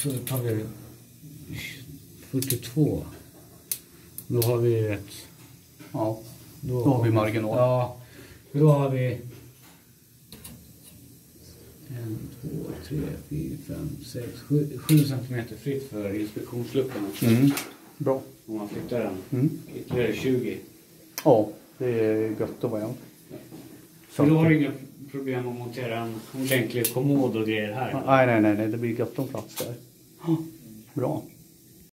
Så tar vi 42. Då har vi rätt. Ja, då har vi marginal. Ja, då har vi 1, 2, 3, 4, 5, 6, 7 centimeter fritt för inspektionsluckan. Bra. Om man flyttar den ytterligare 20. Ja, det är gött att vara igen. Så då har du inga problem att montera en ordentlig kommod och grejer här? Nej, det blir gött om plats där. Bra.